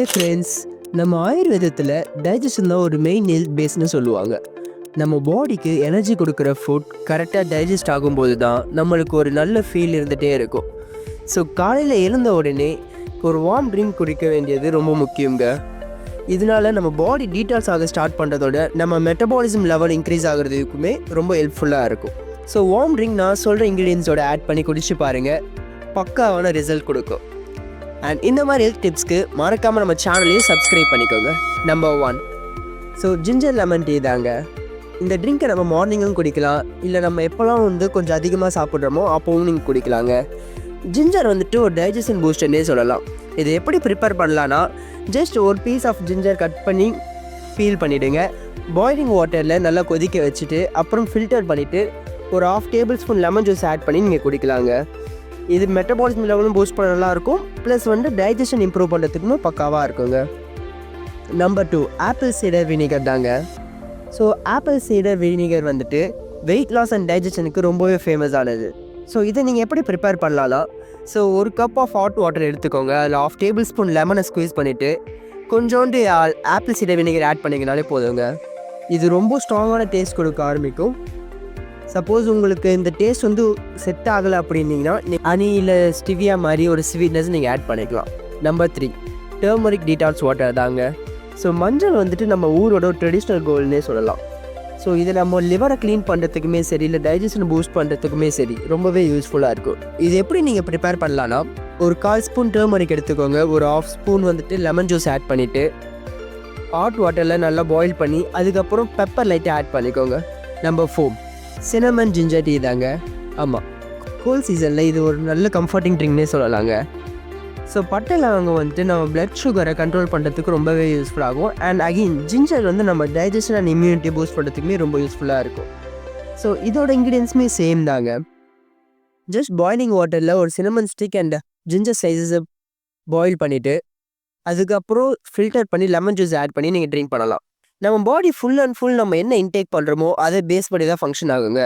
Friends, நம்ம ஆயுர்வேதத்தில் digestion தான் ஒரு மெயின் ஹெல்த் பேஸ்னு சொல்லுவாங்க. நம்ம பாடிக்கு எனர்ஜி கொடுக்குற ஃபுட் கரெக்டாக டைஜஸ்ட் ஆகும்போது தான் நம்மளுக்கு ஒரு நல்ல ஃபீல் இருந்துகிட்டே இருக்கும். ஸோ காலையில் எழுந்த உடனே ஒரு வார்ம் ட்ரிங்க் குடிக்க வேண்டியது ரொம்ப முக்கியங்க. இதனால நம்ம பாடி டீடாக்ஸ் ஆக ஸ்டார்ட் பண்ணுறதோட நம்ம மெட்டபாலிசம் லெவல் இன்க்ரீஸ் ஆகிறதுக்குமே ரொம்ப ஹெல்ப்ஃபுல்லாக இருக்கும். ஸோ வார்ம் ட்ரிங்க் நான் சொல்கிற இன்க்ரீடியன்ஸோட ஆட் பண்ணி குடிச்சு பாருங்கள், பக்காவான ரிசல்ட் கொடுக்கும். அண்ட் இந்த மாதிரி ஹெல்த் டிப்ஸ்க்கு மறக்காமல் நம்ம சேனலையும் சப்ஸ்கிரைப் பண்ணிக்கோங்க. Number 1, so ginger lemon tea தாங்க. இந்த ட்ரிங்க்கை நம்ம மார்னிங்கும் குடிக்கலாம், இல்லை நம்ம எப்போல்லாம் கொஞ்சம் அதிகமாக சாப்பிட்றோமோ அப்போவும் நீங்கள் குடிக்கலாங்க. ஜிஞ்சர் ஒரு டைஜஷன் பூஸ்டர்னே சொல்லலாம். இதை எப்படி ப்ரிப்பேர் பண்ணலான்னா, ஜஸ்ட் ஒரு பீஸ் ஆஃப் ஜிஞ்சர் கட் பண்ணி பீல் பண்ணிவிடுங்க. பாய்லிங் வாட்டரில் நல்லா கொதிக்க வச்சுட்டு அப்புறம் ஃபில்டர் பண்ணிவிட்டு ஒரு 1/2 tablespoon lemon juice add பண்ணி நீங்கள் குடிக்கலாங்க. இது மெட்டபாலிசம் லெவலும் பூஸ்ட் பண்ண நல்லாயிருக்கும், ப்ளஸ் டைஜஷன் இம்ப்ரூவ் பண்ணுறதுக்குமே பக்காவாக இருக்குங்க. நம்பர் 2, ஆப்பிள் சீடர் வினிகர் தாங்க. So apple cider vinegar weight loss and டைஜஷனுக்கு ரொம்பவே ஃபேமஸ் ஆனது. ஸோ இதை நீங்கள் எப்படி ப்ரிப்பேர் பண்ணலாம்னா, ஸோ ஒரு கப் ஆஃப் ஹாட் வாட்டர் எடுத்துக்கோங்க. அதில் 1/2 டேபிள் ஸ்பூன் லெமனை ஸ்குவீஸ் பண்ணிவிட்டு கொஞ்சோண்டு ஆப்பிள் சீடர் வினிகர் ஆட் பண்ணிங்கனாலே போதுங்க. இது ரொம்ப ஸ்ட்ராங்கான டேஸ்ட் கொடுக்க ஆரம்பிக்கும். சப்போஸ் உங்களுக்கு இந்த டேஸ்ட் செட் ஆகலை அப்படின்னீங்கன்னா ஹனி இல்லை ஸ்டிவியா மாதிரி ஒரு ஸ்வீட்னஸ் நீங்கள் ஆட் பண்ணிக்கலாம். நம்பர் 3, டர்மரிக் டீடாக்ஸ் வாட்டர் தாங்க. ஸோ மஞ்சள் நம்ம ஊரோட ட்ரெடிஷ்னல் கோல்டுனே சொல்லலாம். ஸோ இதை நம்ம லிவரை க்ளீன் பண்ணுறதுக்குமே சரி, இல்லை டைஜஷன் பூஸ்ட் பண்ணுறதுக்குமே சரி ரொம்பவே யூஸ்ஃபுல்லாக இருக்கும். இது எப்படி நீங்கள் ப்ரிப்பேர் பண்ணலான்னா, ஒரு 1/4 ஸ்பூன் டர்மரிக் எடுத்துக்கோங்க. ஒரு 1/2 ஸ்பூன் லெமன் ஜூஸ் ஆட் பண்ணிவிட்டு ஹாட் வாட்டரில் நல்லா பாயில் பண்ணி அதுக்கப்புறம் பெப்பர் லைட்டாக ஆட் பண்ணிக்கோங்க. நம்பர் 4, சினமன் ஜிஞ்சர் டீ தாங்க. ஆமாம், கோல்ட் சீசனில் இது ஒரு நல்ல கம்ஃபர்டிங் ட்ரிங்க்னே சொல்லலாங்க. ஸோ பட்டை லவங்கம் நம்ம பிளட் சுகரை கண்ட்ரோல் பண்ணுறதுக்கு ரொம்பவே யூஸ்ஃபுல்லாகும். அண்ட் அகெயின் ஜிஞ்சர் நம்ம டைஜஷன் அண்ட் இம்யூனிட்டி பூஸ்ட் பண்ணுறதுக்குமே ரொம்ப யூஸ்ஃபுல்லாக இருக்கும். ஸோ இதோட இன்க்ரீடியன்ஸுமே சேம் தாங்க. ஜஸ்ட் பாய்லிங் வாட்டரில் ஒரு சினமன் ஸ்டிக் அண்ட் ஜிஞ்சர் சைஸஸை பாயில் பண்ணிவிட்டு அதுக்கப்புறம் ஃபில்டர் பண்ணி லெமன் ஜூஸ் ஆட் பண்ணி நீங்கள் ட்ரிங்க் பண்ணலாம். நம்ம பாடி ஃபுல் அண்ட் ஃபுல் நம்ம என்ன இன்டேக் பண்ணுறோமோ அதை பேஸ் பண்ணி தான் ஃபங்க்ஷன் ஆகுங்க.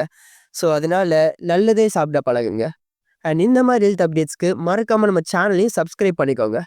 ஸோ அதனால் நல்லதே சாப்பிட பழகுங்க. அண்ட் இந்த மாதிரி ஹெல்த் அப்டேட்ஸ்க்கு மறக்காமல் நம்ம சேனலையும் சப்ஸ்கிரைப் பண்ணிக்கோங்க.